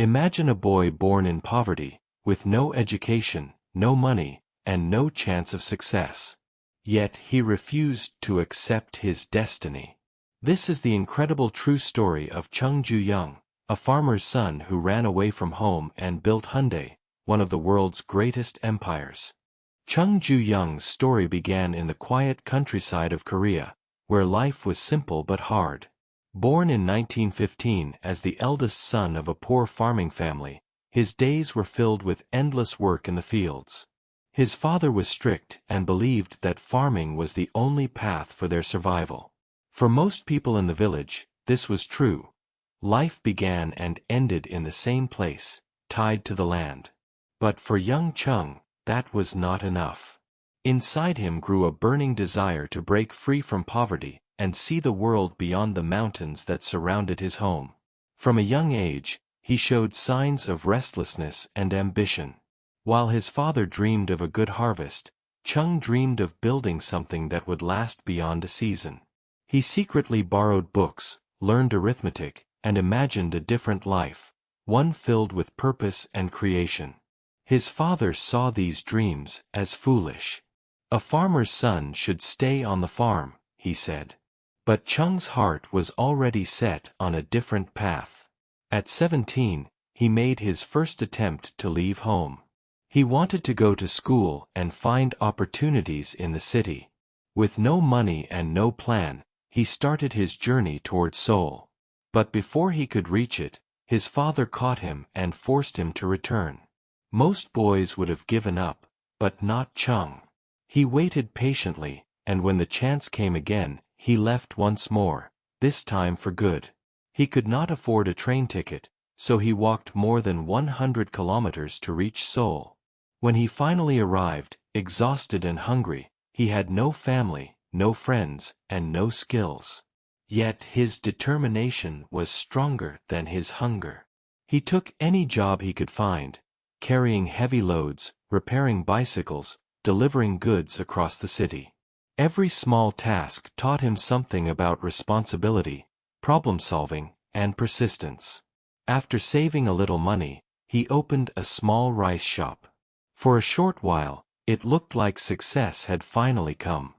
Imagine a boy born in poverty, with no education, no money, and no chance of success. Yet he refused to accept his destiny. This is the incredible true story of Chung Ju-yung, a farmer's son who ran away from home and built Hyundai, one of the world's greatest empires. Chung Ju-young's story began in the quiet countryside of Korea, where life was simple but hard. Born in 1915 as the eldest son of a poor farming family, his days were filled with endless work in the fields. His father was strict and believed that farming was the only path for their survival. For most people in the village, this was true. Life began and ended in the same place, tied to the land. But for young Chung, that was not enough. Inside him grew a burning desire to break free from poverty and see the world beyond the mountains that surrounded his home. From a young age, he showed signs of restlessness and ambition. While his father dreamed of a good harvest, Chung dreamed of building something that would last beyond a season. He secretly borrowed books, learned arithmetic, and imagined a different life, one filled with purpose and creation. His father saw these dreams as foolish. A farmer's son should stay on the farm, he said. But Chung's heart was already set on a different path. At 17, he made his first attempt to leave home. He wanted to go to school and find opportunities in the city. With no money and no plan, he started his journey toward Seoul. But before he could reach it, his father caught him and forced him to return. Most boys would have given up, but not Chung. He waited patiently, and when the chance came again, he left once more, this time for good. He could not afford a train ticket, so he walked more than 100 kilometers to reach Seoul. When he finally arrived, exhausted and hungry, he had no family, no friends, and no skills. Yet his determination was stronger than his hunger. He took any job he could find, carrying heavy loads, repairing bicycles, delivering goods across the city. Every small task taught him something about responsibility, problem-solving, and persistence. After saving a little money, he opened a small rice shop. For a short while, it looked like success had finally come.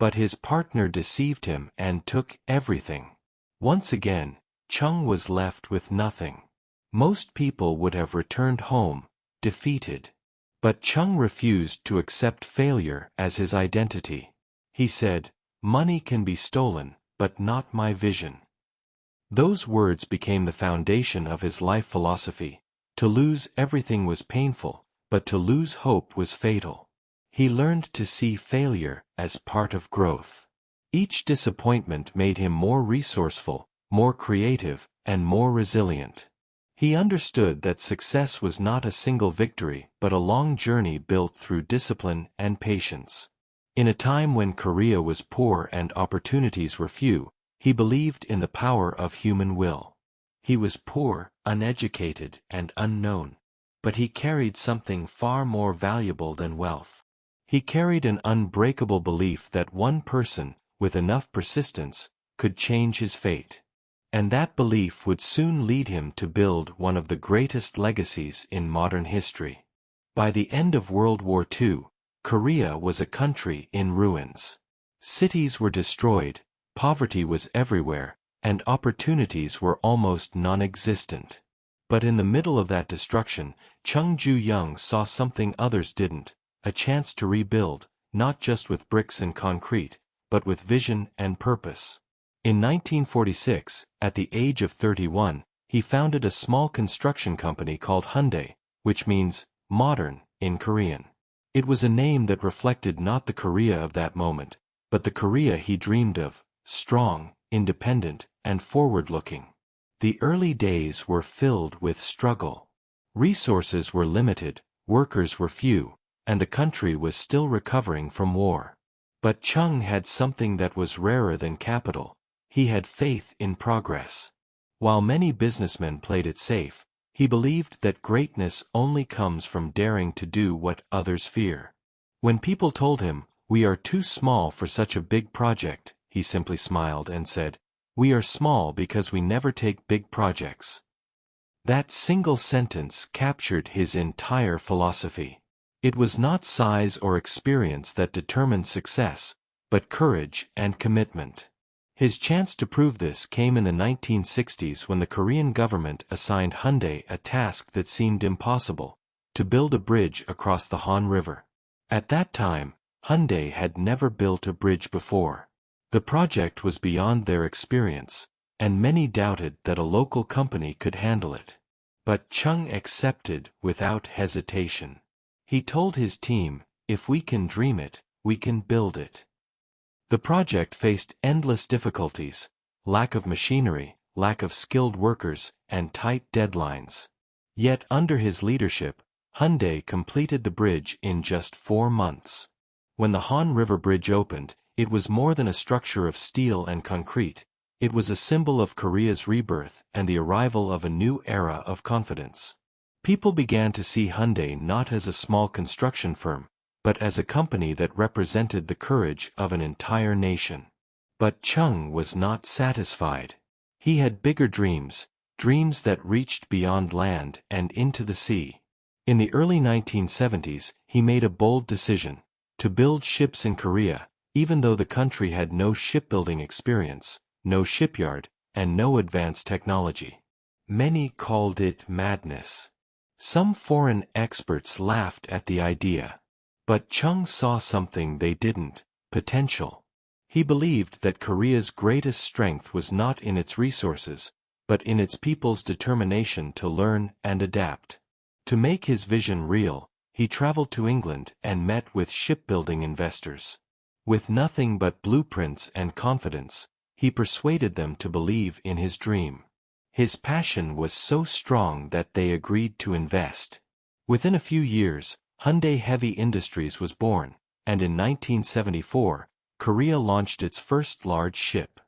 But his partner deceived him and took everything. Once again, Chung was left with nothing. Most people would have returned home, defeated. But Chung refused to accept failure as his identity. He said, "Money can be stolen, but not my vision." Those words became the foundation of his life philosophy. To lose everything was painful, but to lose hope was fatal. He learned to see failure as part of growth. Each disappointment made him more resourceful, more creative, and more resilient. He understood that success was not a single victory but a long journey built through discipline and patience. In a time when Korea was poor and opportunities were few, he believed in the power of human will. He was poor, uneducated, and unknown. But he carried something far more valuable than wealth. He carried an unbreakable belief that one person, with enough persistence, could change his fate. And that belief would soon lead him to build one of the greatest legacies in modern history. By the end of World War II, Korea was a country in ruins. Cities were destroyed, poverty was everywhere, and opportunities were almost non-existent. But in the middle of that destruction, Chung Ju-yung saw something others didn't, a chance to rebuild, not just with bricks and concrete, but with vision and purpose. In 1946, at the age of 31, he founded a small construction company called Hyundai, which means modern in Korean. It was a name that reflected not the Korea of that moment, but the Korea he dreamed of, strong, independent, and forward-looking. The early days were filled with struggle. Resources were limited, workers were few, and the country was still recovering from war. But Chung had something that was rarer than capital. He had faith in progress. While many businessmen played it safe, he believed that greatness only comes from daring to do what others fear. When people told him, "We are too small for such a big project," he simply smiled and said, "We are small because we never take big projects." That single sentence captured his entire philosophy. It was not size or experience that determined success, but courage and commitment. His chance to prove this came in the 1960s when the Korean government assigned Hyundai a task that seemed impossible: to build a bridge across the Han River. At that time, Hyundai had never built a bridge before. The project was beyond their experience, and many doubted that a local company could handle it. But Chung accepted without hesitation. He told his team, "If we can dream it, we can build it." The project faced endless difficulties: lack of machinery, lack of skilled workers, and tight deadlines. Yet under his leadership, Hyundai completed the bridge in just 4 months. When the Han River Bridge opened, it was more than a structure of steel and concrete. It was a symbol of Korea's rebirth and the arrival of a new era of confidence. People began to see Hyundai not as a small construction firm, but as a company that represented the courage of an entire nation. But Chung was not satisfied. He had bigger dreams, dreams that reached beyond land and into the sea. In the early 1970s, he made a bold decision: to build ships in Korea, even though the country had no shipbuilding experience, no shipyard, and no advanced technology. Many called it madness. Some foreign experts laughed at the idea. But Chung saw something they didn't: potential. He believed that Korea's greatest strength was not in its resources, but in its people's determination to learn and adapt. To make his vision real, he traveled to England and met with shipbuilding investors. With nothing but blueprints and confidence, he persuaded them to believe in his dream. His passion was so strong that they agreed to invest. Within a few years, Hyundai Heavy Industries was born, and in 1974, Korea launched its first large ship.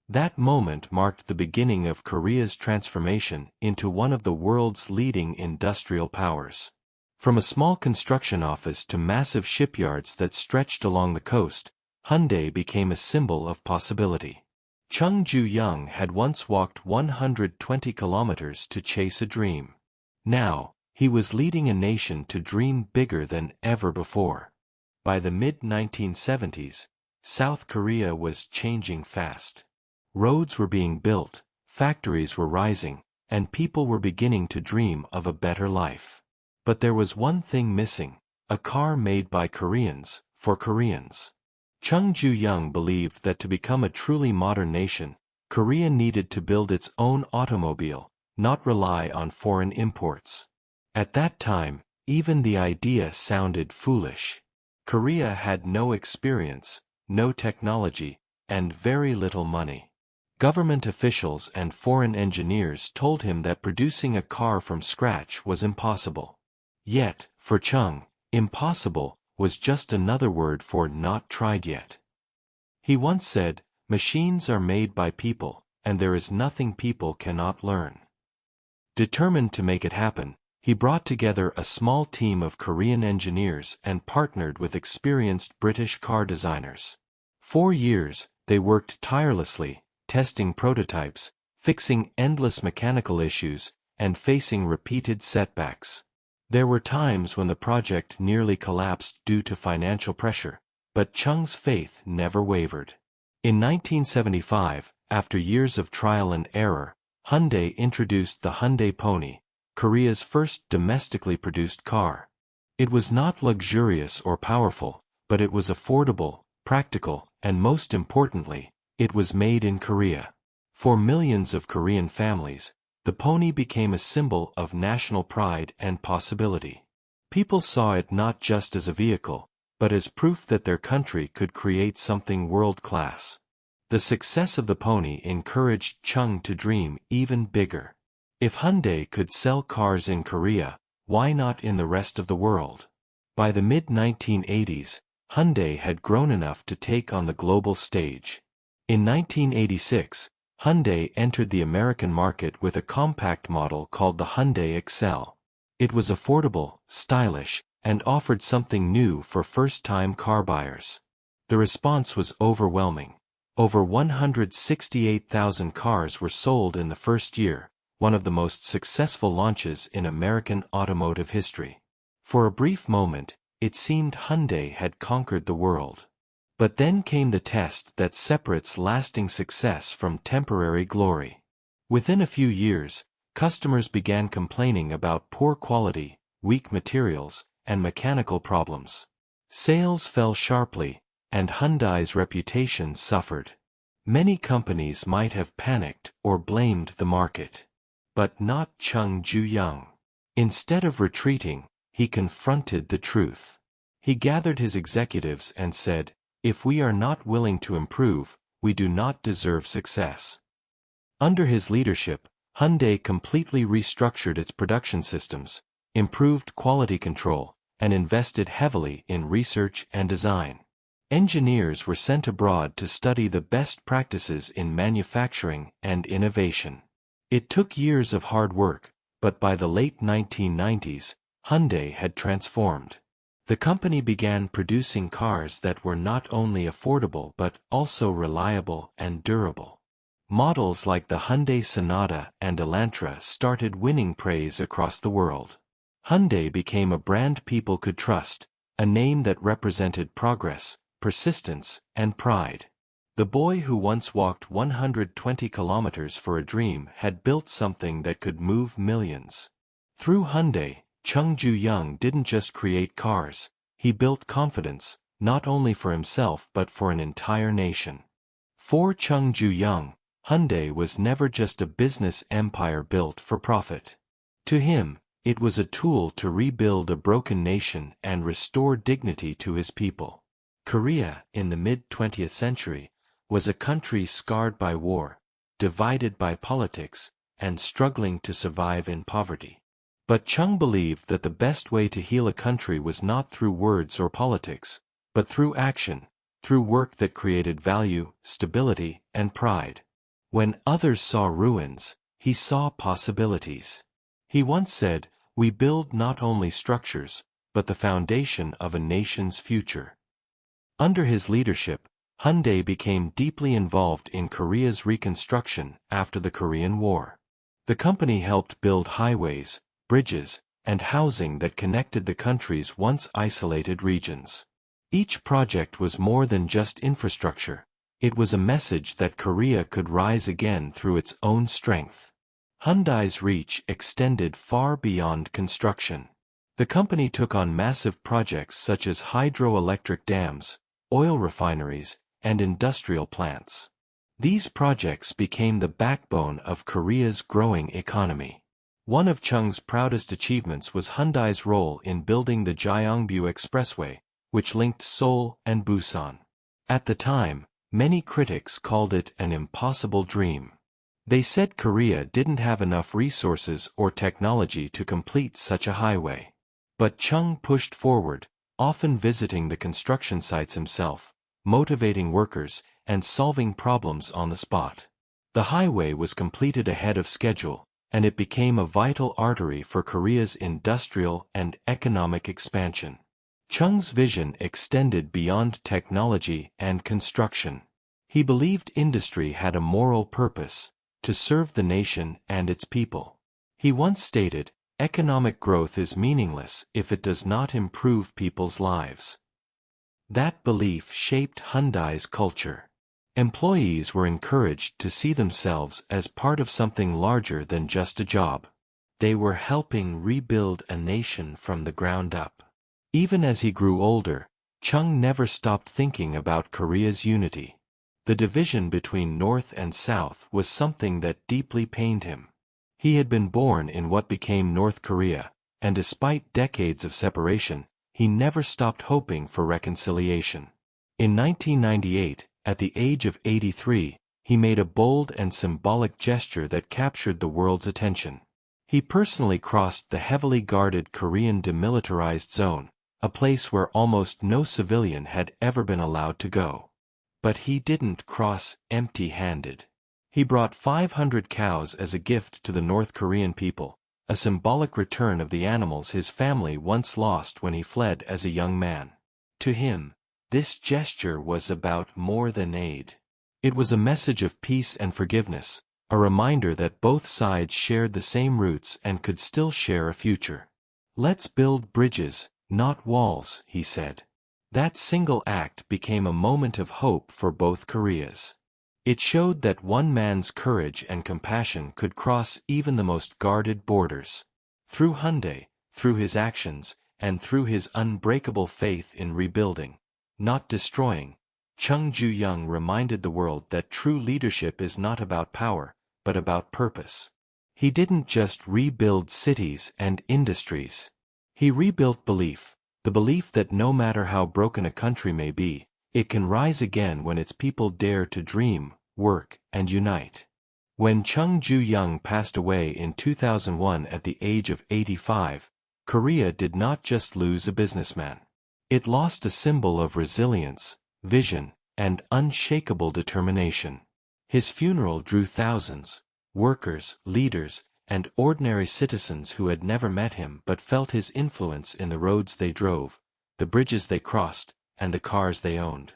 That moment marked the beginning of Korea's transformation into one of the world's leading industrial powers. From a small construction office to massive shipyards that stretched along the coast, Hyundai became a symbol of possibility. Chung Ju-yung had once walked 120 kilometers to chase a dream. Now, he was leading a nation to dream bigger than ever before. By the mid-1970s, South Korea was changing fast. Roads were being built, factories were rising, and people were beginning to dream of a better life. But there was one thing missing: a car made by Koreans, for Koreans. Chung Ju-yung believed that to become a truly modern nation, Korea needed to build its own automobile, not rely on foreign imports. At that time, even the idea sounded foolish. Korea had no experience, no technology, and very little money. Government officials and foreign engineers told him that producing a car from scratch was impossible. Yet, for Chung, impossible was just another word for not tried yet. He once said, "Machines are made by people, and there is nothing people cannot learn." Determined to make it happen, he brought together a small team of Korean engineers and partnered with experienced British car designers. 4 years, they worked tirelessly, testing prototypes, fixing endless mechanical issues, and facing repeated setbacks. There were times when the project nearly collapsed due to financial pressure, but Chung's faith never wavered. In 1975, after years of trial and error, Hyundai introduced the Hyundai Pony, Korea's first domestically produced car. It was not luxurious or powerful, but it was affordable, practical, and most importantly, it was made in Korea. For millions of Korean families, the Pony became a symbol of national pride and possibility. People saw it not just as a vehicle, but as proof that their country could create something world-class. The success of the Pony encouraged Chung to dream even bigger. If Hyundai could sell cars in Korea, why not in the rest of the world? By the mid-1980s, Hyundai had grown enough to take on the global stage. In 1986, Hyundai entered the American market with a compact model called the Hyundai Excel. It was affordable, stylish, and offered something new for first-time car buyers. The response was overwhelming. Over 168,000 cars were sold in the first year, one of the most successful launches in American automotive history. For a brief moment, it seemed Hyundai had conquered the world. But then came the test that separates lasting success from temporary glory. Within a few years, customers began complaining about poor quality, weak materials, and mechanical problems. Sales fell sharply, and Hyundai's reputation suffered. Many companies might have panicked or blamed the market. But not Chung Ju-yung. Instead of retreating, he confronted the truth. He gathered his executives and said, "If we are not willing to improve, we do not deserve success." Under his leadership, Hyundai completely restructured its production systems, improved quality control, and invested heavily in research and design. Engineers were sent abroad to study the best practices in manufacturing and innovation. It took years of hard work, but by the late 1990s, Hyundai had transformed. The company began producing cars that were not only affordable but also reliable and durable. Models like the Hyundai Sonata and Elantra started winning praise across the world. Hyundai became a brand people could trust, a name that represented progress, persistence, and pride. The boy who once walked 120 kilometers for a dream had built something that could move millions. Through Hyundai, Chung Ju-yung didn't just create cars, he built confidence, not only for himself but for an entire nation. For Chung Ju-yung, Hyundai was never just a business empire built for profit. To him, it was a tool to rebuild a broken nation and restore dignity to his people. Korea, in the mid-20th century, was a country scarred by war, divided by politics, and struggling to survive in poverty. But Chung believed that the best way to heal a country was not through words or politics, but through action, through work that created value, stability, and pride. When others saw ruins, he saw possibilities. He once said, "We build not only structures, but the foundation of a nation's future." Under his leadership, Hyundai became deeply involved in Korea's reconstruction after the Korean War. The company helped build highways, bridges, and housing that connected the country's once isolated regions. Each project was more than just infrastructure. It was a message that Korea could rise again through its own strength. Hyundai's reach extended far beyond construction. The company took on massive projects such as hydroelectric dams, oil refineries, and industrial plants. These projects became the backbone of Korea's growing economy. One of Chung's proudest achievements was Hyundai's role in building the Gyeongbu Expressway, which linked Seoul and Busan. At the time, many critics called it an impossible dream. They said Korea didn't have enough resources or technology to complete such a highway. But Chung pushed forward, often visiting the construction sites himself, motivating workers, and solving problems on the spot. The highway was completed ahead of schedule, and it became a vital artery for Korea's industrial and economic expansion. Chung's vision extended beyond technology and construction. He believed industry had a moral purpose, to serve the nation and its people. He once stated, "Economic growth is meaningless if it does not improve people's lives." That belief shaped Hyundai's culture. Employees were encouraged to see themselves as part of something larger than just a job. They were helping rebuild a nation from the ground up. Even as he grew older, Chung never stopped thinking about Korea's unity. The division between North and South was something that deeply pained him. He had been born in what became North Korea, and despite decades of separation, he never stopped hoping for reconciliation. In 1998, at the age of 83, he made a bold and symbolic gesture that captured the world's attention. He personally crossed the heavily guarded Korean demilitarized zone, a place where almost no civilian had ever been allowed to go. But he didn't cross empty-handed. He brought 500 cows as a gift to the North Korean people, a symbolic return of the animals his family once lost when he fled as a young man. To him, this gesture was about more than aid. It was a message of peace and forgiveness, a reminder that both sides shared the same roots and could still share a future. "Let's build bridges, not walls," he said. That single act became a moment of hope for both Koreas. It showed that one man's courage and compassion could cross even the most guarded borders. Through Hyundai, through his actions, and through his unbreakable faith in rebuilding, not destroying, Chung Ju-yung reminded the world that true leadership is not about power, but about purpose. He didn't just rebuild cities and industries. He rebuilt belief, the belief that no matter how broken a country may be, it can rise again when its people dare to dream, work, and unite. When Chung Ju-yung passed away in 2001 at the age of 85, Korea did not just lose a businessman. It lost a symbol of resilience, vision, and unshakable determination. His funeral drew thousands, workers, leaders, and ordinary citizens who had never met him but felt his influence in the roads they drove, the bridges they crossed, and the cars they owned.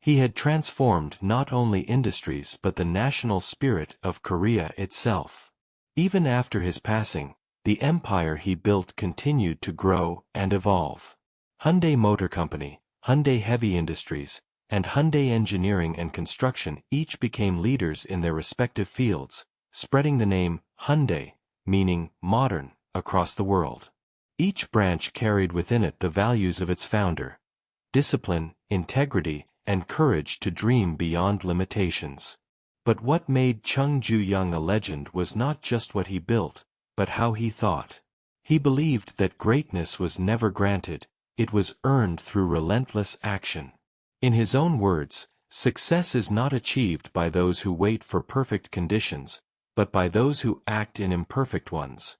He had transformed not only industries but the national spirit of Korea itself. Even after his passing, the empire he built continued to grow and evolve. Hyundai Motor Company, Hyundai Heavy Industries, and Hyundai Engineering and Construction each became leaders in their respective fields, spreading the name Hyundai, meaning modern, across the world. Each branch carried within it the values of its founder: discipline, integrity, and courage to dream beyond limitations. But what made Chung Ju-yung a legend was not just what he built, but how he thought. He believed that greatness was never granted, it was earned through relentless action. In his own words, success is not achieved by those who wait for perfect conditions, but by those who act in imperfect ones.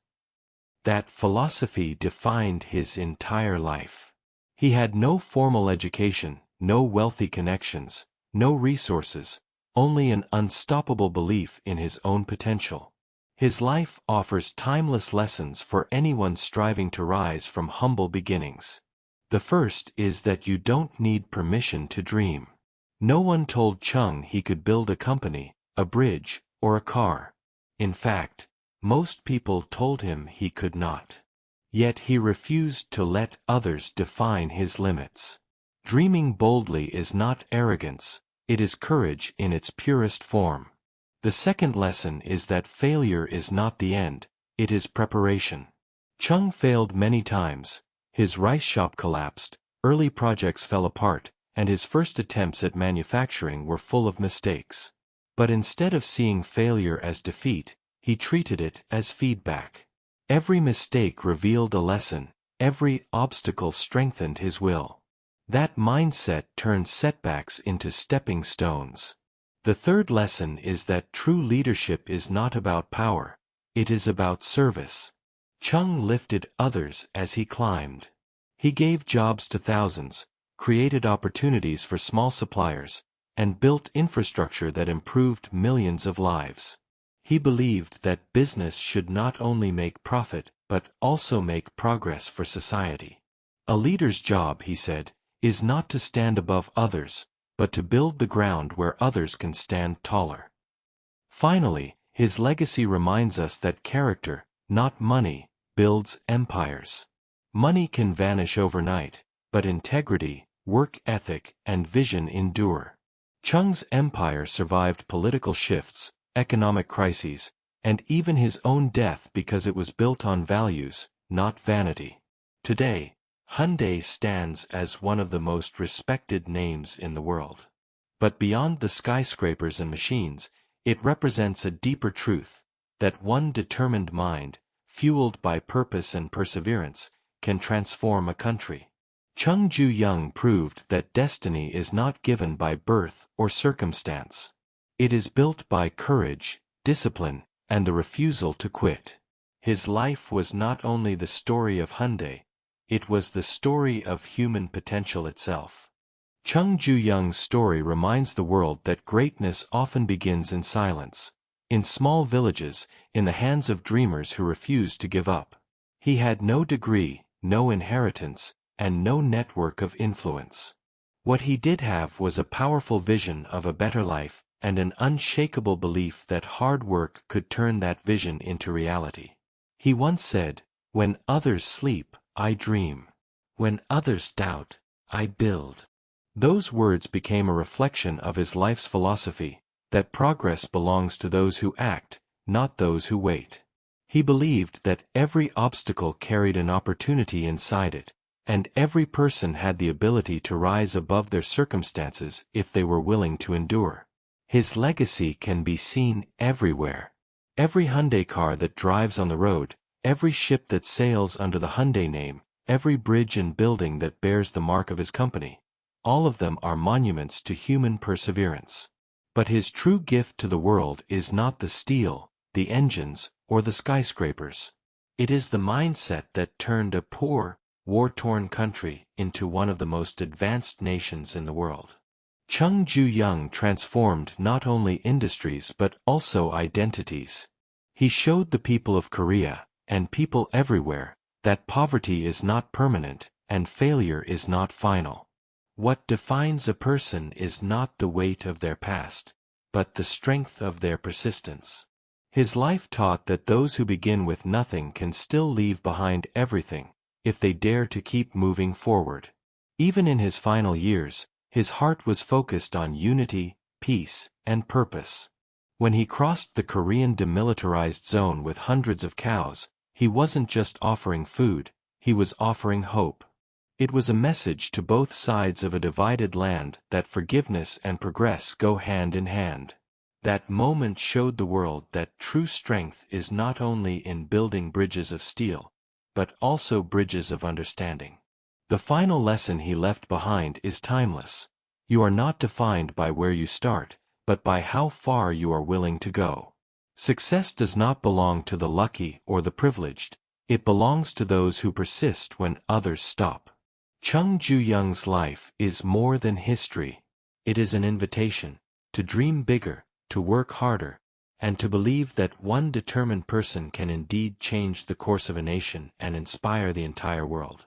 That philosophy defined his entire life. He had no formal education, no wealthy connections, no resources, only an unstoppable belief in his own potential. His life offers timeless lessons for anyone striving to rise from humble beginnings. The first is that you don't need permission to dream. No one told Chung he could build a company, a bridge, or a car. In fact, most people told him he could not. Yet he refused to let others define his limits. Dreaming boldly is not arrogance, it is courage in its purest form. The second lesson is that failure is not the end, it is preparation. Chung failed many times. His rice shop collapsed, early projects fell apart, and his first attempts at manufacturing were full of mistakes. But instead of seeing failure as defeat, he treated it as feedback. Every mistake revealed a lesson, every obstacle strengthened his will. That mindset turned setbacks into stepping stones. The third lesson is that true leadership is not about power, it is about service. Chung lifted others as he climbed. He gave jobs to thousands, created opportunities for small suppliers, and built infrastructure that improved millions of lives. He believed that business should not only make profit, but also make progress for society. A leader's job, he said, is not to stand above others, but to build the ground where others can stand taller. Finally, his legacy reminds us that character, not money, builds empires. Money can vanish overnight, but integrity, work ethic, and vision endure. Chung's empire survived political shifts, economic crises, and even his own death because it was built on values, not vanity. Today, Hyundai stands as one of the most respected names in the world. But beyond the skyscrapers and machines, it represents a deeper truth, that one determined mind, fueled by purpose and perseverance, can transform a country. Chung Ju-yung proved that destiny is not given by birth or circumstance. It is built by courage, discipline, and the refusal to quit. His life was not only the story of Hyundai, it was the story of human potential itself. Chung Ju-young's story reminds the world that greatness often begins in silence, in small villages, in the hands of dreamers who refuse to give up. He had no degree, no inheritance, and no network of influence. What he did have was a powerful vision of a better life, and an unshakable belief that hard work could turn that vision into reality. He once said, "When others sleep, I dream. When others doubt, I build." Those words became a reflection of his life's philosophy, that progress belongs to those who act, not those who wait. He believed that every obstacle carried an opportunity inside it, and every person had the ability to rise above their circumstances if they were willing to endure. His legacy can be seen everywhere. Every Hyundai car that drives on the road, every ship that sails under the Hyundai name, every bridge and building that bears the mark of his company, all of them are monuments to human perseverance. But his true gift to the world is not the steel, the engines, or the skyscrapers. It is the mindset that turned a poor, war-torn country into one of the most advanced nations in the world. Chung Ju-yung transformed not only industries but also identities. He showed the people of Korea, and people everywhere, that poverty is not permanent, and failure is not final. What defines a person is not the weight of their past, but the strength of their persistence. His life taught that those who begin with nothing can still leave behind everything, if they dare to keep moving forward. Even in his final years, his heart was focused on unity, peace, and purpose. When he crossed the Korean demilitarized zone with hundreds of cows, he wasn't just offering food, he was offering hope. It was a message to both sides of a divided land that forgiveness and progress go hand in hand. That moment showed the world that true strength is not only in building bridges of steel, but also bridges of understanding. The final lesson he left behind is timeless. You are not defined by where you start, but by how far you are willing to go. Success does not belong to the lucky or the privileged, it belongs to those who persist when others stop. Chung Ju-young's life is more than history. It is an invitation to dream bigger, to work harder, and to believe that one determined person can indeed change the course of a nation and inspire the entire world.